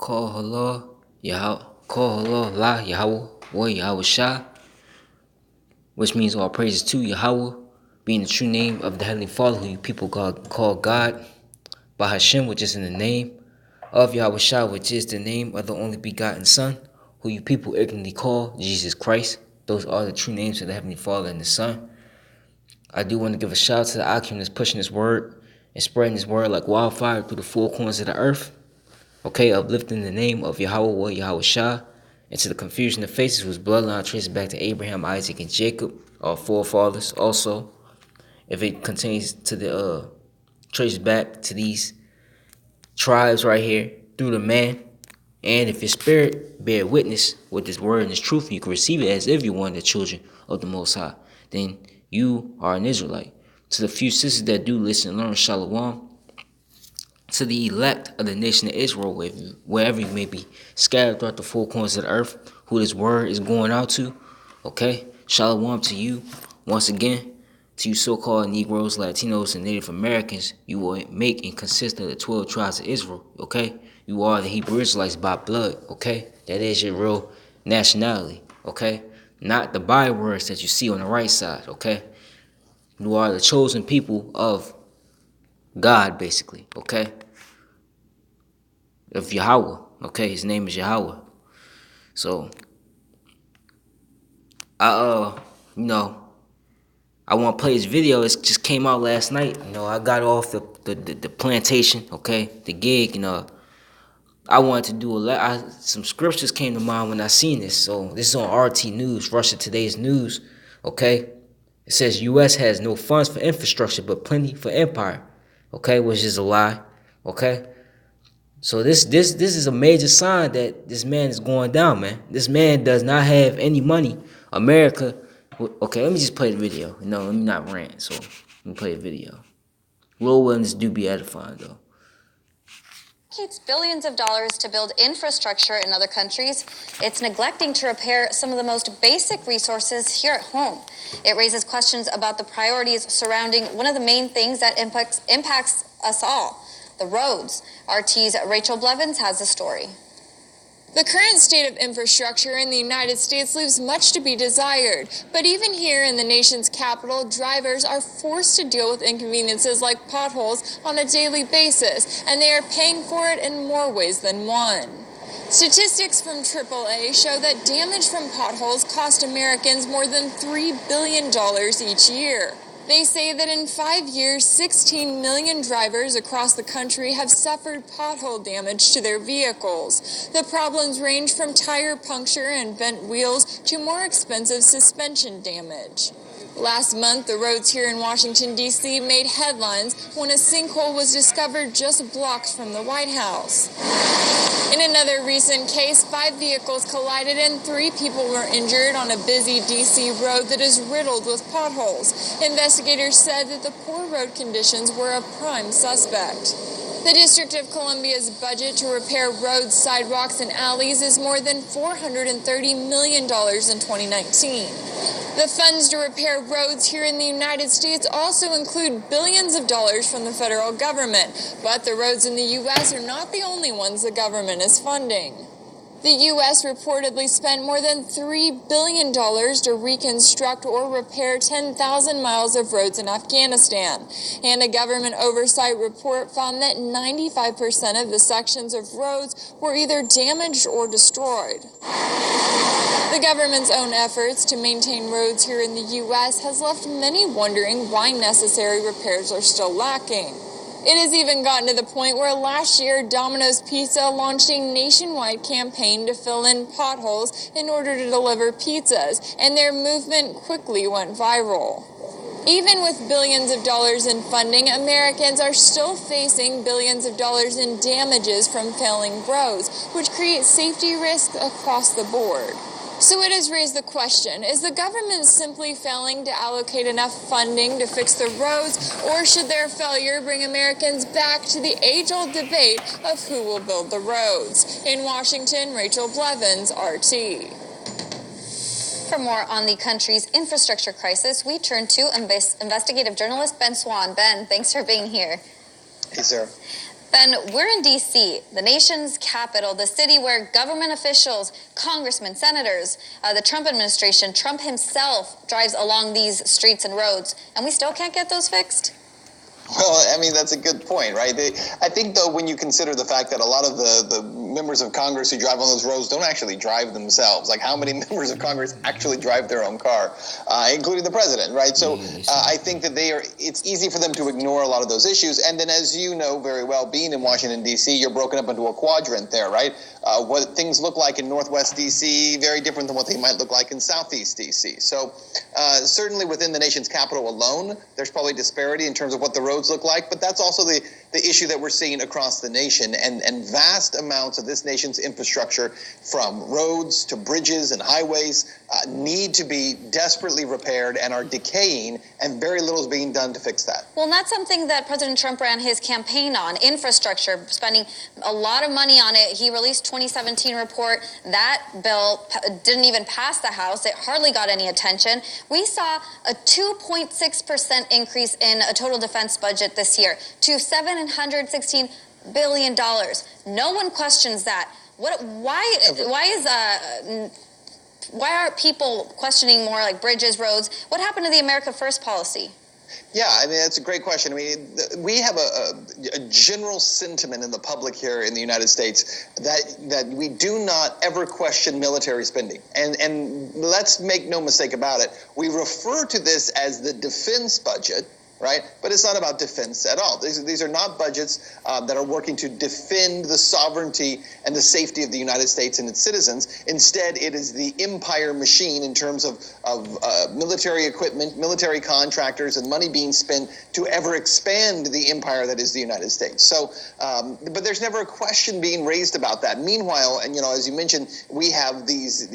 Call Allah, Yahweh, call Allah, La Yahweh, Wa Yahweh Shah, which means all praises to Yahweh, being the true name of the Heavenly Father, who you people call God, Bahashem, which is in the name of Yahweh Shah, which is the name of the only begotten Son, who you people ignorantly call Jesus Christ. Those are the true names of the Heavenly Father and the Son. I do want to give a shout out to the Akim that's pushing this word and spreading this word like wildfire through the four corners of the earth. Okay, uplifting the name of Yahweh or Yahweh Shah into the confusion of faces whose bloodline traces back to Abraham, Isaac, and Jacob, our forefathers. Also, if it contains to the traces back to these tribes right here through the man, and if your spirit bear witness with this word and this truth, and you can receive it as if you're one of the children of the Most High, then you are an Israelite. To the few sisters that do listen and learn Shalom, to the elect of the nation of Israel, wherever you may be, scattered throughout the four corners of the earth, who this word is going out to, okay? Shalom to you, once again, to you so-called Negroes, Latinos, and Native Americans. You will make and consist of the 12 tribes of Israel, okay? You are the Hebrew Israelites by blood, okay? That is your real nationality, okay? Not the bywords that you see on the right side, okay? You are the chosen people of God, basically, okay? Of Yahweh, okay? His name is Yahweh. So, I want to play this video. It just came out last night. I got off the plantation, okay? The gig, I wanted to do some scriptures came to mind when I seen this. So, this is on RT News, Russia Today's News, okay? It says U.S. has no funds for infrastructure, but plenty for empire, okay? Which is a lie, okay? So this is a major sign that this man is going down, man. This man does not have any money. America, okay, let me just play the video. Let me not rant. So let me play the video. Real ones do be edifying, though. It's billions of dollars to build infrastructure in other countries. It's neglecting to repair some of the most basic resources here at home. It raises questions about the priorities surrounding one of the main things that impacts us all, the roads. RT's Rachel Blevins has the story. The current state of infrastructure in the United States leaves much to be desired, but even here in the nation's capital, drivers are forced to deal with inconveniences like potholes on a daily basis, and they are paying for it in more ways than one. Statistics from AAA show that damage from potholes cost Americans more than $3 billion each year. They say that in 5 years, 16 million drivers across the country have suffered pothole damage to their vehicles. The problems range from tire puncture and bent wheels to more expensive suspension damage. Last month, the roads here in Washington, D.C. made headlines when a sinkhole was discovered just blocks from the White House. In another recent case, 5 vehicles collided and 3 people were injured on a busy D.C. road that is riddled with potholes. Investigators said that the poor road conditions were a prime suspect. The District of Columbia's budget to repair roads, sidewalks, and alleys is more than $430 million in 2019. The funds to repair roads here in the United States also include billions of dollars from the federal government, but the roads in the U.S. are not the only ones the government is funding. The U.S. reportedly spent more than $3 billion to reconstruct or repair 10,000 miles of roads in Afghanistan, and a government oversight report found that 95% of the sections of roads were either damaged or destroyed. The government's own efforts to maintain roads here in the U.S. has left many wondering why necessary repairs are still lacking. It has even gotten to the point where last year, Domino's Pizza launched a nationwide campaign to fill in potholes in order to deliver pizzas, and their movement quickly went viral. Even with billions of dollars in funding, Americans are still facing billions of dollars in damages from failing roads, which create safety risks across the board. So it has raised the question, is the government simply failing to allocate enough funding to fix the roads, or should their failure bring Americans back to the age-old debate of who will build the roads? In Washington, Rachel Blevins, RT. For more on the country's infrastructure crisis, we turn to investigative journalist Ben Swan. Ben, thanks for being here. Hey, Sarah. Ben, we're in D.C., the nation's capital, the city where government officials, congressmen, senators, the Trump administration, Trump himself drives along these streets and roads, and we still can't get those fixed? Well, I mean, that's a good point, right? I think, though, when you consider the fact that a lot of the members of Congress who drive on those roads don't actually drive themselves, like how many members of Congress actually drive their own car, including the president, right? So I think that it's easy for them to ignore a lot of those issues. And then, as you know very well, being in Washington, D.C., you're broken up into a quadrant there, right? What things look like in Northwest D.C., very different than what they might look like in Southeast D.C. So certainly within the nation's capital alone, there's probably disparity in terms of what the roads look like, but that's also the issue that we're seeing across the nation, and vast amounts of this nation's infrastructure, from roads to bridges and highways, need to be desperately repaired and are decaying, and very little is being done to fix that. Well, and that's something that President Trump ran his campaign on, infrastructure, spending a lot of money on it. He released 2017 report. That bill didn't even pass the House. It hardly got any attention. We saw a 2.6% increase in a total defense budget this year to $716 billion. No one questions that. Why are people questioning more like bridges, roads? What happened to the America First policy? Yeah, I mean, that's a great question. I mean, we have a general sentiment in the public here in the United States that we do not ever question military spending. And let's make no mistake about it. We refer to this as the defense budget, right? But it's not about defense at all. These are not budgets that are working to defend the sovereignty and the safety of the United States and its citizens. Instead, it is the empire machine in terms of military equipment, military contractors, and money being spent to ever expand the empire that is the United States. So, but there's never a question being raised about that. Meanwhile, and as you mentioned, we have these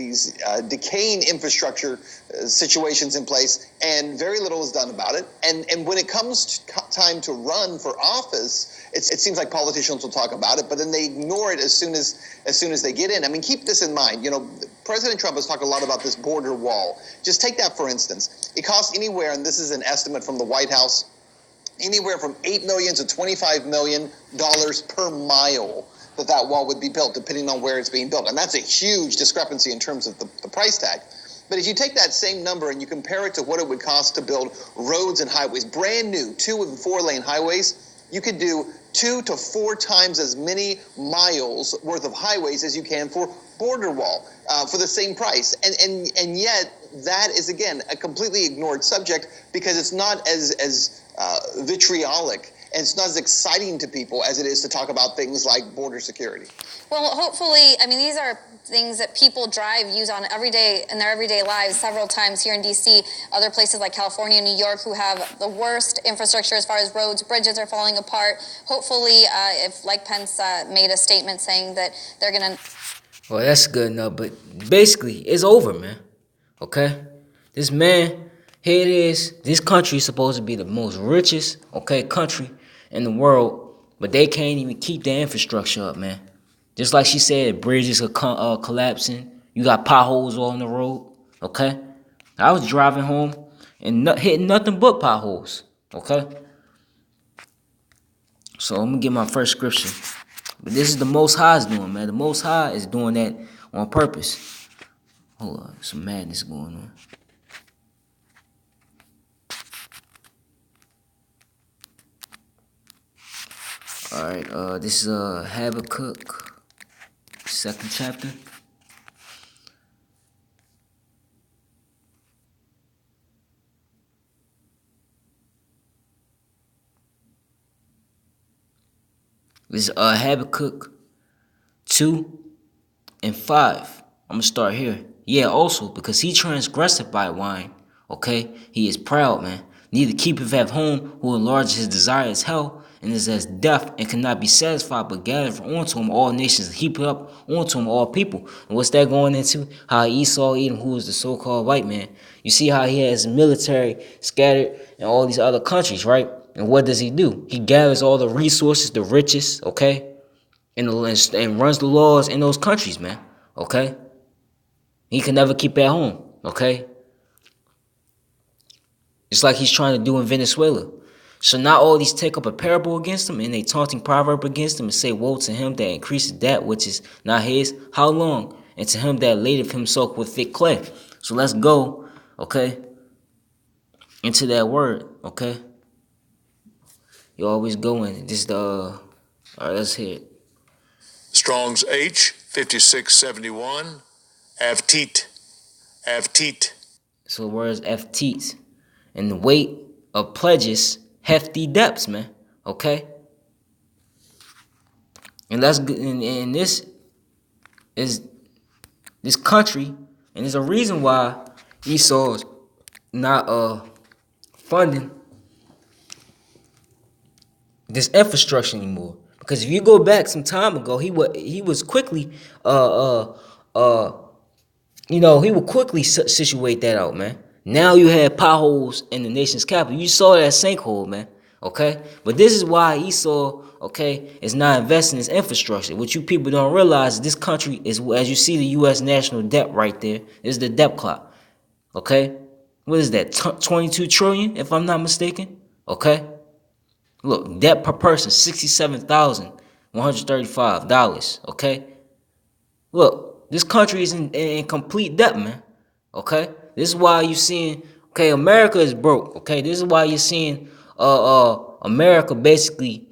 decaying infrastructure situations in place, and very little is done about it. And when it comes to time to run for office, it seems like politicians will talk about it, but then they ignore it as soon as they get in. I mean, keep this in mind. President Trump has talked a lot about this border wall. Just take that for instance. It costs anywhere, and this is an estimate from the White House, anywhere from $8 million to $25 million per mile that wall would be built, depending on where it's being built. And that's a huge discrepancy in terms of the price tag. But if you take that same number and you compare it to what it would cost to build roads and highways, brand new 2- and 4-lane highways, you could do 2 to 4 times as many miles worth of highways as you can for border wall for the same price. And yet that is, again, a completely ignored subject because it's not as vitriolic and it's not as exciting to people as it is to talk about things like border security. Well, hopefully, I mean, these are things that people use on in their everyday lives several times here in D.C., other places like California and New York who have the worst infrastructure as far as roads, bridges are falling apart. Hopefully, if like Pence made a statement saying that they're going to... Well, that's good enough, but basically, it's over, man. Okay? This man, here it is. This country is supposed to be the most richest, country in the world, but they can't even keep their infrastructure up, man. Just like she said, bridges are collapsing. You got potholes all on the road, okay? I was driving home and hitting nothing but potholes, okay? So I'm going to get my first scripture. But this is the Most High's doing, man. The Most High is doing that on purpose. Hold on, some madness going on. All right, this is Habakkuk. 2nd chapter. This is Habakkuk 2 and 5. I'm going to start here. Yeah, also, because he transgresseth by wine, he is proud, man. Neither keepeth at home, who enlarges his desire as hell, and is as deaf and cannot be satisfied, but gathereth onto him all nations, and heap up onto him all people. And what's that going into? How Esau, Edom, who is the so-called white man, you see how he has military scattered in all these other countries, right? And what does he do? He gathers all the resources, the riches, and runs the laws in those countries, man, He can never keep at home, It's like he's trying to do in Venezuela. Shall not all these take up a parable against him, and a taunting proverb against him, and say, Woe to him that increaseth that which is not his? How long? And to him that ladeth himself with thick clay. So let's go, okay, into that word, okay? You always go in. This is the, all right, let's hear it. Strong's H, 5671, avteet, avteet. So the word is FTs. And the weight of pledges, hefty debts, man, okay? And that's good. And this is this country, and there's a reason why Esau's not funding this infrastructure anymore. Because if you go back some time ago, he was quickly he would quickly situate that out, man. Now you had potholes in the nation's capital. You saw that sinkhole, man. Okay, but this is why Esau, okay, is not investing in his infrastructure. What you people don't realize is this country is, as you see the U.S. national debt right there, is the debt clock. Okay, what is that? 22 trillion, if I'm not mistaken. Okay, look, debt per person, $67,135. Okay, look, this country is in complete debt, man. Okay, this is why you're seeing, okay, America is broke. Okay, this is why you're seeing America basically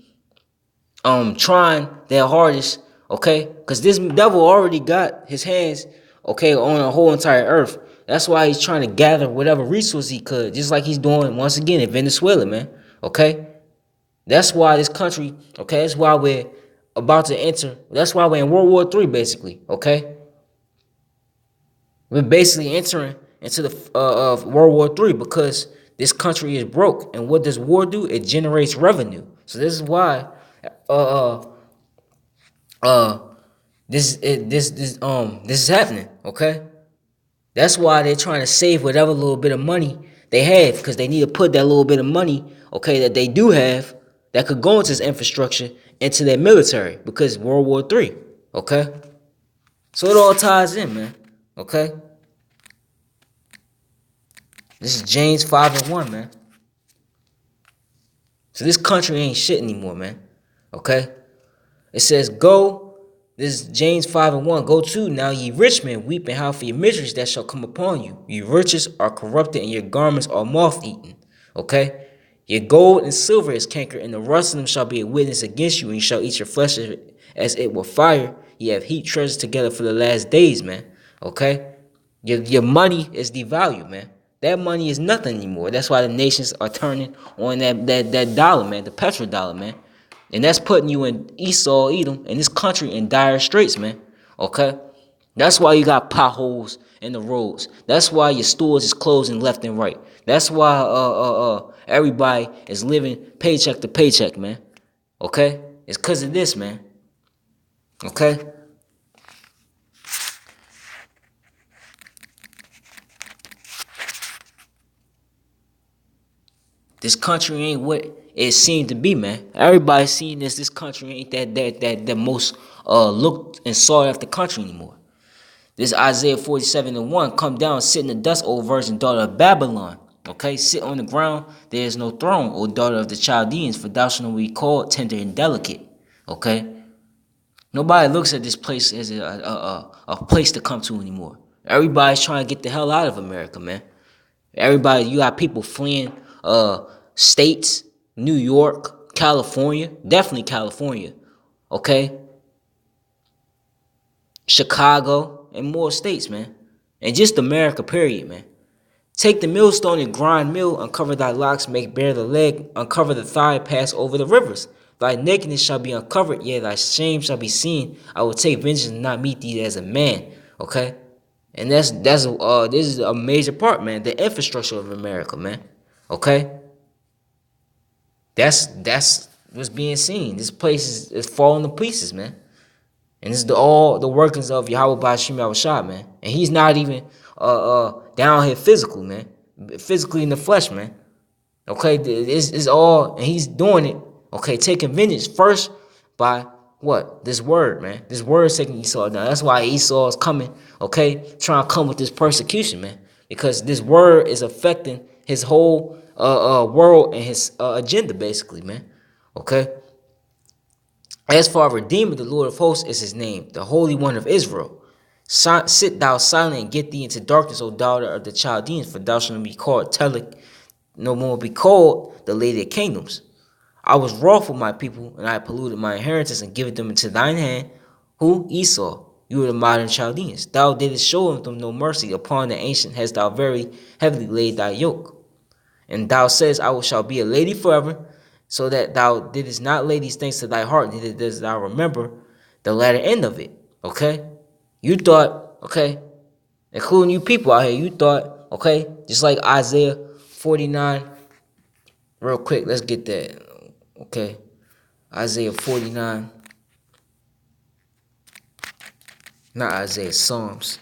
trying their hardest, okay, because this devil already got his hands, okay, on a whole entire earth. That's why he's trying to gather whatever resource he could, just like he's doing once again in Venezuela, man. Okay, that's why this country, okay, that's why we're about to enter, that's why we're in World War III, basically. Okay, we're basically entering into the World War III because this country is broke. And what does war do? It generates revenue. So this is why this is happening. Okay, that's why they're trying to save whatever little bit of money they have, because they need to put that little bit of money, okay, that they do have that could go into this infrastructure into their military, because World War III. Okay, so it all ties in, man. Okay. This is James 5:1, man. So this country ain't shit anymore, man. Okay? It says, go, this is James 5:1, go to now, ye rich men, weep and howl for your miseries that shall come upon you. Your riches are corrupted, and your garments are moth-eaten. Okay? Your gold and silver is cankered, and the rust of them shall be a witness against you, and you shall eat your flesh as it were fire. Ye have heaped treasures together for the last days, man. Okay? Your money is devalued, man. That money is nothing anymore. That's why the nations are turning on that dollar, man, the petrodollar, man. And that's putting you in Esau, Edom, and this country in dire straits, man. Okay? That's why you got potholes in the roads. That's why your stores is closing left and right. That's why everybody is living paycheck to paycheck, man. Okay? It's because of this, man. Okay? This country ain't what it seemed to be, man. Everybody seeing this country ain't that most looked and sought after country anymore. This Isaiah 47:1, come down, sit in the dust, O virgin daughter of Babylon. Okay, sit on the ground, there is no throne, O daughter of the Chaldeans, for thou shalt not be called tender and delicate. Okay, nobody looks at this place as a place to come to anymore. Everybody's trying to get the hell out of America, man. Everybody, you got people fleeing states, New York, California, definitely California, okay? Chicago, and more states, man. And just America, period, man. Take the millstone and grind mill, uncover thy locks, make bare the leg, uncover the thigh, pass over the rivers. Thy nakedness shall be uncovered, yea, thy shame shall be seen. I will take vengeance and not meet thee as a man, okay? And this is a major part, man, the infrastructure of America, man, okay? That's what's being seen. This place is falling to pieces, man. And this is all the workings of Yahweh Ba'ashim Yahushua, man. And he's not even down here physical, man. Physically in the flesh, man. Okay, it's all, and he's doing it, okay, taking vengeance first by what? This word, man. This word is taking Esau down. That's why Esau is coming, okay, trying to come with this persecution, man. Because this word is affecting his whole world and his agenda, basically, man. Okay. As for our Redeemer, the Lord of hosts is his name, the Holy One of Israel. Sit thou silent and get thee into darkness, O daughter of the Chaldeans, for thou shalt be called Telek, no more be called the Lady of Kingdoms. I was wroth with my people, and I polluted my inheritance and given them into thine hand. Who? Esau. You were the modern Chaldeans. Thou didst show them no mercy. Upon the ancient hast thou very heavily laid thy yoke. And thou saidst, I shall be a lady forever, so that thou didst not lay these things to thy heart, neither didst thou remember the latter end of it. Okay? You thought, okay, including you people out here, you thought, okay, just like Isaiah 49, real quick, let's get that. Okay, Isaiah 49, not Isaiah, Psalms,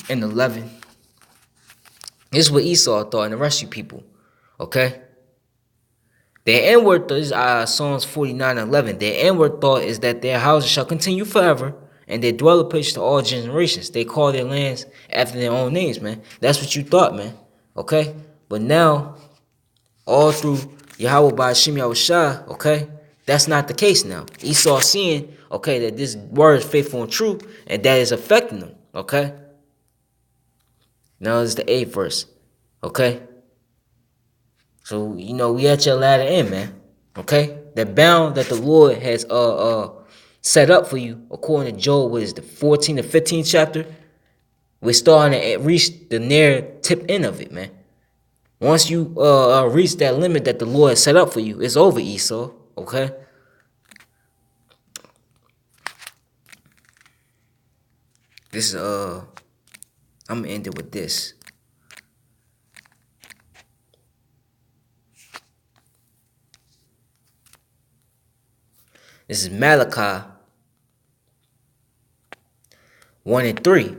and 11. This is what Esau thought and the rest of you people, okay? Their inward thought is Psalms 49 and 11. Their inward thought is that their houses shall continue forever, and their dwelling place to all generations. They call their lands after their own names, man. That's what you thought, man, okay? But now, all through Yahweh by Hashem Yahushua, okay? That's not the case now. Esau seeing, okay, that this word is faithful and true, and that is affecting them, okay? Now it's the 8th verse, okay? So, you know, we at your latter end, man, okay? That bound that the Lord has set up for you, according to Job, what is the 14th to 15th chapter? We're starting to reach the near tip end of it, man. Once you reach that limit that the Lord has set up for you, it's over, Esau, okay? This is, I'm going to end it with this. This is Malachi 1 and 3.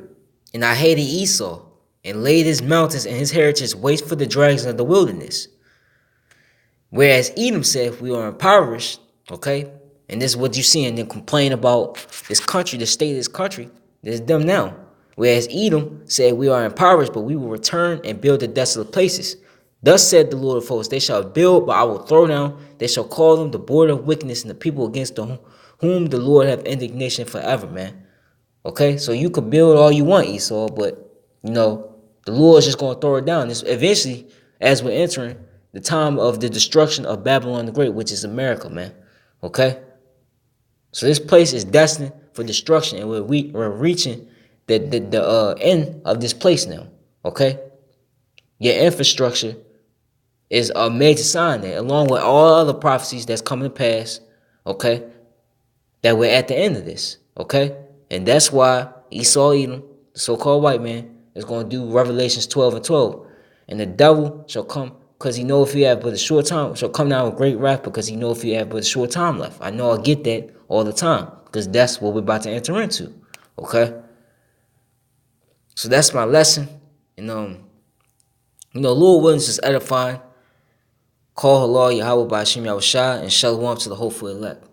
And I hated Esau, and laid his mountains and his heritage waste for the dragons of the wilderness. Whereas Edom said, we are impoverished, okay? And this is what you see, and then complain about this country, the state of this country. This is them now. Whereas Edom said, we are impoverished, but we will return and build the desolate places. Thus said the Lord of hosts, they shall build, but I will throw down. They shall call them the border of wickedness, and the people against whom the Lord have indignation forever, man. Okay? So you could build all you want, Esau, but, you know, the Lord's just going to throw it down. It's eventually, as we're entering the time of the destruction of Babylon the Great, which is America, man. Okay? So this place is destined for destruction, and we're reaching the end of this place now. Okay? Your infrastructure is a major sign there, along with all other prophecies that's coming to pass, okay, that we're at the end of this, okay? And that's why Esau Edom, the so-called white man, is going to do Revelations 12 and 12. And the devil shall come, because he know if he have but a short time, shall come down with great wrath, because he know if he have but a short time left. I know I get that all the time, because that's what we're about to enter into, okay? So that's my lesson, and you know, Lord willing is edifying. Call Allah Yahweh by Hashem Yahushua, and shalom to the hopeful elect.